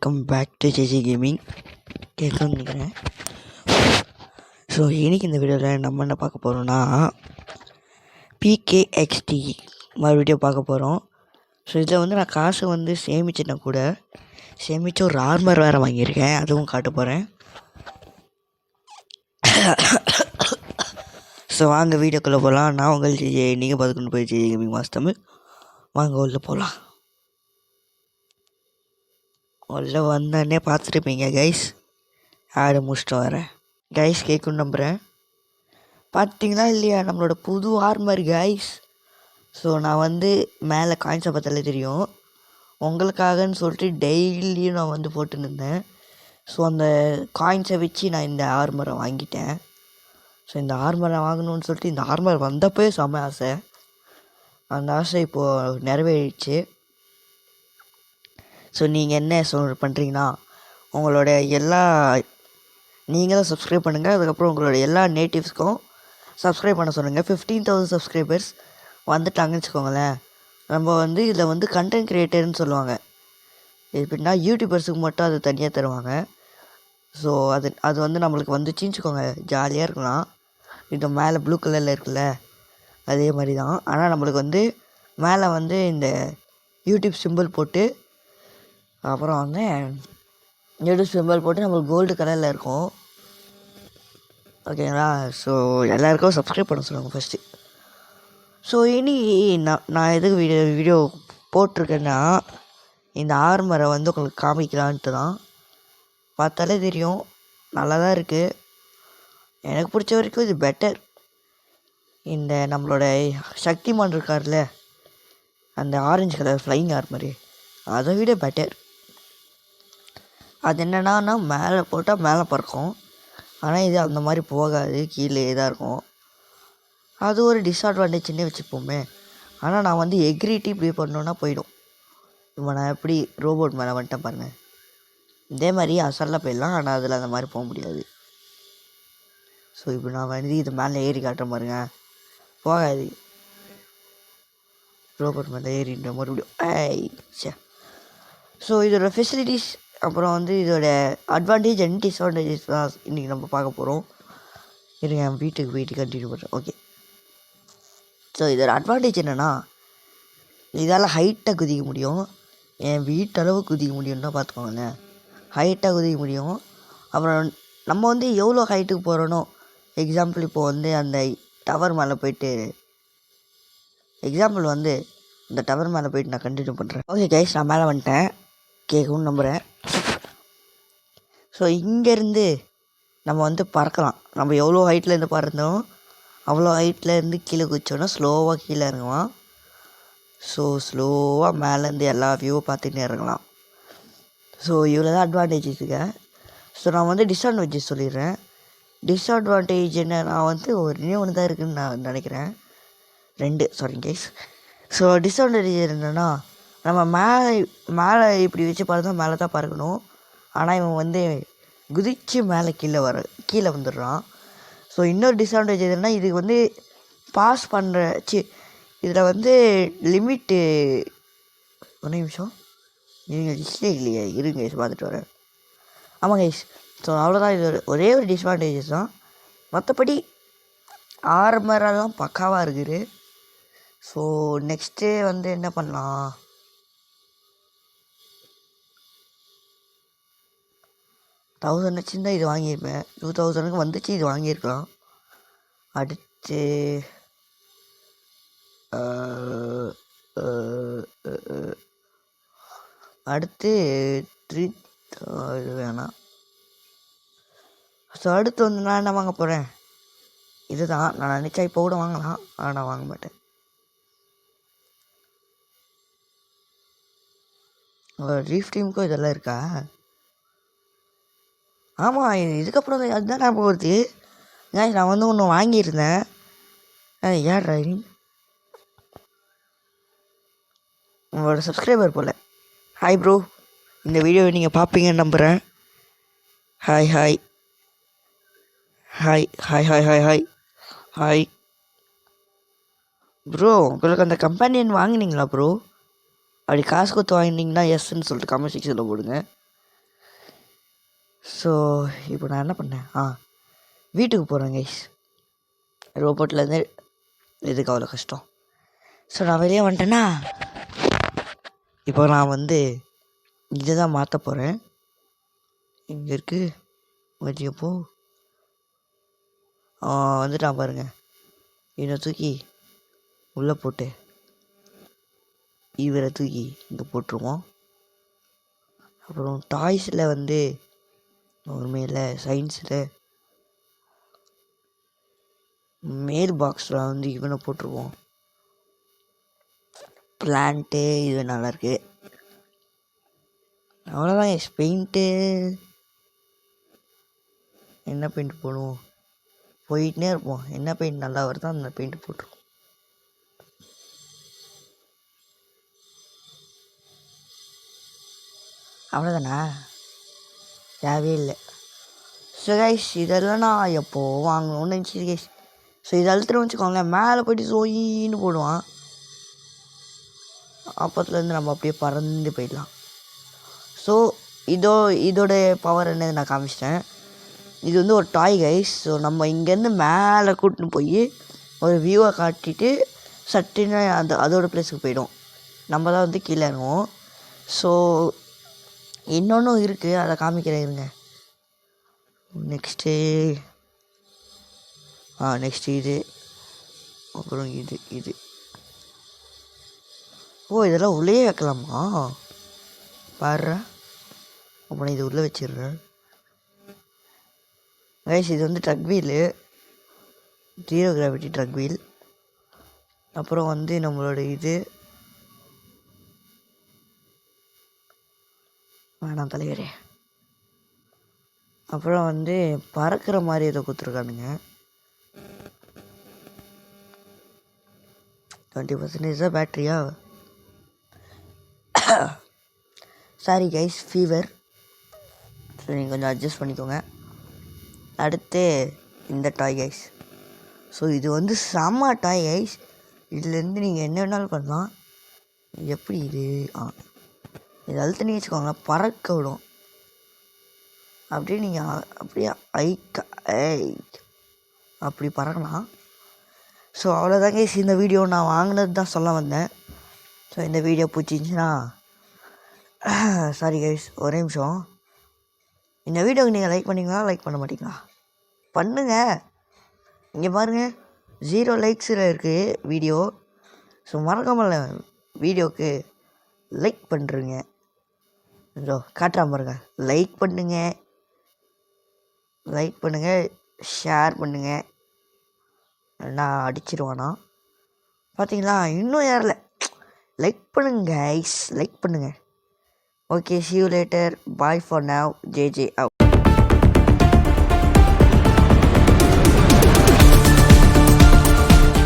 Welcome back to JG gaming கேட்கணும்னு நினைக்கிறேன். So இன்றைக்கி இந்த வீடியோவில் நம்ம என்ன பார்க்க போகிறோம்னா PKXD வீடியோ பார்க்க போகிறோம். ஸோ இதில் வந்து நான் காசு வந்து சேமிச்சேன்னா கூட சேமித்து ஒரு ஆர்மர் வேறு வாங்கியிருக்கேன், அதுவும் காட்ட போகிறேன். ஸோ வாங்க வீடியோக்குள்ளே போகலாம். நான் உங்கள் ஜேஜே, நீங்கள் பார்த்துக்கொண்டு போய் ஜேஜி கேமிங் மாஸ் தமிழ். வாங்க உள்ளே போகலாம். உள்ளே வந்தோடனே பார்த்துருப்பீங்க கைஸ், ஆடு முடிச்சுட்டு வரேன் கைஸ். கேட்குன்னு நம்புகிறேன். பார்த்தீங்களா இல்லையா நம்மளோட புது ஆர்மர் கைஸ். ஸோ நான் வந்து மேலே காயின்ஸை பார்த்தாலே தெரியும், உங்களுக்காகன்னு சொல்லிட்டு டெய்லியும் நான் வந்து போட்டுன்னு இருந்தேன். ஸோ அந்த காயின்ஸை வச்சு நான் இந்த ஆர்மரை வாங்கிட்டேன். ஸோ இந்த ஆர்மரை வாங்கணும்னு சொல்லிட்டு இந்த ஆர்மர் வந்தப்போ செம்ம ஆசை. அந்த ஆசை இப்போது நிறைவேறிடுச்சு. ஸோ நீங்கள் என்ன பண்ணுறீங்கன்னா, உங்களோட நீங்களும் சப்ஸ்கிரைப் பண்ணுங்கள். அதுக்கப்புறம் உங்களோட எல்லா நேட்டிவ்ஸ்க்கும் சப்ஸ்கிரைப் பண்ண சொல்லுங்கள். 15,000 சப்ஸ்கிரைபர்ஸ் வந்துட்டாங்கன்னு வச்சுக்கோங்களேன். நம்ம வந்து இதில் வந்து கண்டென்ட் க்ரியேட்டர்னு சொல்லுவாங்க. எப்படின்னா யூடியூபர்ஸுக்கு மட்டும் அது தனியாக தருவாங்க. ஸோ அது வந்து நம்மளுக்கு வந்துச்சுன்னு வச்சுக்கோங்க, ஜாலியாக இருக்கலாம். இது மேலே ப்ளூ கலரில் இருக்குல்ல, அதே மாதிரி தான். ஆனால் நம்மளுக்கு வந்து மேலே வந்து இந்த யூடியூப் சிம்பிள் போட்டு, அப்புறம் வந்து யூடியூப் சிம்பிள் போட்டு நம்மளுக்கு கோல்டு கலரில் இருக்கும். ஓகேங்களா? ஸோ எல்லாேருக்கும் சப்ஸ்கிரைப் பண்ண சொல்லுவாங்க ஃபஸ்ட்டு. ஸோ இனி நான் எதுக்கு வீடியோ போட்டிருக்கேன்னா, இந்த ஆர்மரை வந்து உங்களுக்கு காமிக்கலான்ட்டு தான். பார்த்தாலே தெரியும், நல்லா தான் இருக்குது. எனக்கு பிடிச்ச வரைக்கும் இது பெட்டர். இந்த நம்மளோட சக்திமான் இருக்கார்ல, அந்த ஆரஞ்சு கலர் ஃப்ளைங் ஆர்மரு, அதை விட பெட்டர். அது என்னென்னா மேலே போட்டால் மேலே பறக்கும், ஆனால் இது அந்த மாதிரி போகாது, கீழே தான் இருக்கும். அது ஒரு டிஸ்அட்வான்டேஜ்னே வச்சுப்போமே. ஆனால் நான் வந்து எக்ரிட்டி இப்படி பண்ணோன்னா போயிடும். இப்போ நான் எப்படி ரோபோட் மேலே வந்துட்டேன் பாருங்கள், இதே மாதிரி அசல்லாம் போயிடலாம். ஆனால் அதில் அந்த மாதிரி போக முடியாது. ஸோ இப்போ நான் வந்து இது மேலே ஏறி காட்டுறேன் பாருங்க, போகாது. ரோபோட் மேலே ஏறின்ற மறுபடியும். ஸோ இதோட ஃபெசிலிட்டிஸ், அப்புறம் வந்து இதோட அட்வான்டேஜ் அண்ட் டிஸ்அட்வான்டேஜஸ் தான் இன்றைக்கி நம்ம பார்க்க போகிறோம். இருங்க, என் வீட்டுக்கு போயிட்டு கண்டினியூ பண்ணுறேன். ஓகே. ஸோ இதோட அட்வான்டேஜ் என்னென்னா, இதால் ஹைட்டாக குதிக்க முடியும். என் வீட்டளவு குதிக்க முடியும்னா பார்த்துக்கோங்களேன், ஹைட்டாக குதிக்க முடியும். அப்புறம் நம்ம வந்து எவ்வளோ ஹைட்டுக்கு போகிறோனோ, எக்ஸாம்பிள் இப்போது வந்து அந்த டவர் மேலே போயிட்டு இந்த டவர் மேலே போயிட்டு நான் கண்டினியூ பண்ணுறேன். ஓகே கைஸ், நான் மேலே வந்துட்டேன், கேட்கும்னு நம்புகிறேன். ஸோ இங்கேருந்து நம்ம வந்து பறக்கலாம். நம்ம எவ்வளோ ஹைட்லேருந்து பறந்தோம் அவ்வளோ ஹைட்லேருந்து கீழே குதிச்சோன்னா ஸ்லோவாக கீழே இறங்குவான். ஸோ ஸ்லோவாக மேலேருந்து எல்லா வியூவும் பார்த்துக்கிட்டே இறங்கலாம். ஸோ இவ்வளோ தான் அட்வான்டேஜ் இருக்குங்க. ஸோ நான் வந்து டிஸ்அட்வான்டேஜ் சொல்லிடுறேன். டிஸ்அட்வான்டேஜ் என்ன, நான் வந்து ஒன்று தான் இருக்குதுன்னு நான் நினைக்கிறேன், 2 சாரி கைஸ். ஸோ டிஸ்அட்வான்டேஜ் என்னென்னா, நம்ம மேலே இப்படி வச்சு பார்த்தா மேலே தான் பறக்கணும். ஆனால் இவன் வந்து குதித்து மேலே கீழே வந்துடுறான். ஸோ இன்னொரு டிஸ்அட்வான்டேஜ் எதுனா, இதுக்கு வந்து பாஸ் இதில் வந்து லிமிட்டு, ஒரு நிமிஷம் இருங்க, டிஸ்பிளே இல்லையே, இருங்க கைஸ் பார்த்துட்டு வரேன். ஆமாம் கைஸ், ஸோ அவ்வளோதான். இது ஒரே ஒரு டிஸ்அட்வான்டேஜஸ் தான். மற்றபடி ஆர்மரெல்லாம் பக்காவாக இருக்குது. ஸோ நெக்ஸ்ட்டு வந்து என்ன பண்ணலாம், 1000 வச்சுருந்தா இது வாங்கியிருப்பேன். 2000க்கு வந்துச்சு, இது வாங்கியிருக்கலாம். அடுத்து அடுத்து 3 இது வேணாம். ஸோ அடுத்து வந்து நான் என்ன வாங்க போகிறேன், இது தான். நான் நினச்சா இப்போ கூட வாங்கலாம், ஆனால் வாங்க மாட்டேன். ரீஃப் டீமுக்கும் இதெல்லாம் இருக்கா? ஆமாம், இதுக்கப்புறம் அதுதான் நான் போகிறது. நான் வந்து ஒன்று வாங்கியிருந்தேன். யார் ரைடிங், உங்களோட சப்ஸ்கிரைபர் போல். ஹாய் ப்ரோ, இந்த வீடியோவை நீங்கள் பார்ப்பீங்கன்னு நம்புகிறேன். Hi hi hi hi hi hi hi hi bro, உங்களுக்கு அந்த கம்பெனியன் வாங்கினீங்களா ப்ரோ? அப்படி காசு கொடுத்து வாங்கினீங்கன்னா எஸ்ன்னு சொல்லிட்டு கமெண்ட் செக்ஷனில் போடுங்க. ஸோ இப்போ நான் என்ன பண்ணேன் வீட்டுக்கு போகிறேன் கைஸ். ரோபோட்லேருந்து எதுக்கு அவ்வளோ கஷ்டம். ஸோ நான் வெளியே வந்துட்டேன்னா இப்போ நான் வந்து இதை தான் மாற்ற போகிறேன். இங்கே இருக்குது வெளியப்போ வந்துட்டான் பாருங்கள். இவனை தூக்கி உள்ளே போட்டு இவரை தூக்கி இங்கே போட்டுருவோம். அப்புறம் டாய்ஸில் வந்து உண்மையில் சயின்ஸில் மேல் பாக்ஸில் வந்து இவனை போட்டுருவோம். பிளான்ட்டு இது நல்லாயிருக்கு. அவ்வளோதான். பெயிண்ட்டு என்ன பெயிண்ட் போடுவோம், போயிட்டே இருப்போம். என்ன பெயிண்ட் நல்லா வருதோ அந்த பெயிண்ட் போட்டுருவோம். அவ்வளோதானே, தேவையே இல்லை. ஸோ கைஸ் இதெல்லாம் நான் எப்போது வாங்கணும்னு நினச்சி கைஸ். ஸோ இதை அழுத்துட்டு வச்சுக்கோங்களேன், மேலே போய்ட்டு சோயின்னு போடுவான். அப்பத்துலேருந்து நம்ம அப்படியே பறந்து போயிடலாம். ஸோ இதோட பவர் என்னது நான் காமிச்சிட்டேன். இது வந்து ஒரு டாய் கைஸ். ஸோ நம்ம இங்கேருந்து மேலே கூட்டின்னு போய் ஒரு வியூவை காட்டிட்டு சட்டுன்னு அதோட பிளேஸுக்கு போயிடும். நம்ம தான் வந்து கீழே இறங்குவோம். ஸோ இன்னொன்றும் இருக்குது, அதை காமிக்கிறேன் இருங்க. நெக்ஸ்ட்டு இது, அப்புறம் இது. இதெல்லாம் உள்ளே வைக்கலாமா பாரு. அப்புறம் இது உள்ளே வச்சிடுறேன் கைஸ். இது வந்து truck wheel, 0 gravity truck wheel. அப்புறம் வந்து நம்மளோட இது வேணாம் தலைவரே. அப்புறம் வந்து பறக்கிற மாதிரி ஏதோ கொடுத்துருக்கானுங்க. 20% தான் பேட்ரியா. Sorry guys, fever. ஸோ நீங்கள் கொஞ்சம் அட்ஜஸ்ட் பண்ணிக்கோங்க. அடுத்து இந்த டாய் கைஸ். ஸோ இது வந்து செம்ம டாய் கைஸ். இதுலேருந்து நீங்கள் என்ன வேணாலும் பண்ணலாம். எப்படி இது இது அழுத்தனி வச்சுக்கோங்களேன், பறக்க விடும். அப்படியே நீங்கள் அப்படியே அப்படி பறக்கலாம். ஸோ அவ்வளோதான் கைஸ். இந்த வீடியோ நான் வாங்கினது தான் சொல்ல வந்தேன். ஸோ இந்த வீடியோ பிடிச்சிருந்துச்சின்னா சாரி கைஸ், ஒரே நிமிஷம். இந்த வீடியோவுக்கு நீங்கள் லைக் பண்ணிங்களா, லைக் பண்ண மாட்டிங்களா? பண்ணுங்கள். இங்கே பாருங்கள், 0 லைக்ஸில் இருக்குது வீடியோ. ஸோ மறக்காமல் வீடியோவுக்கு லைக் பண்ணுறீங்க. இதோ காட்டுறா பாருங்க, லைக் பண்ணுங்கள், ஷேர் பண்ணுங்கள். நான் அடிச்சிருவானா பார்த்தீங்களா? இன்னும் யாரில் லைக் பண்ணுங்க கைஸ், லைக் பண்ணுங்கள். Okay, see you later. Bye for now. JJ out.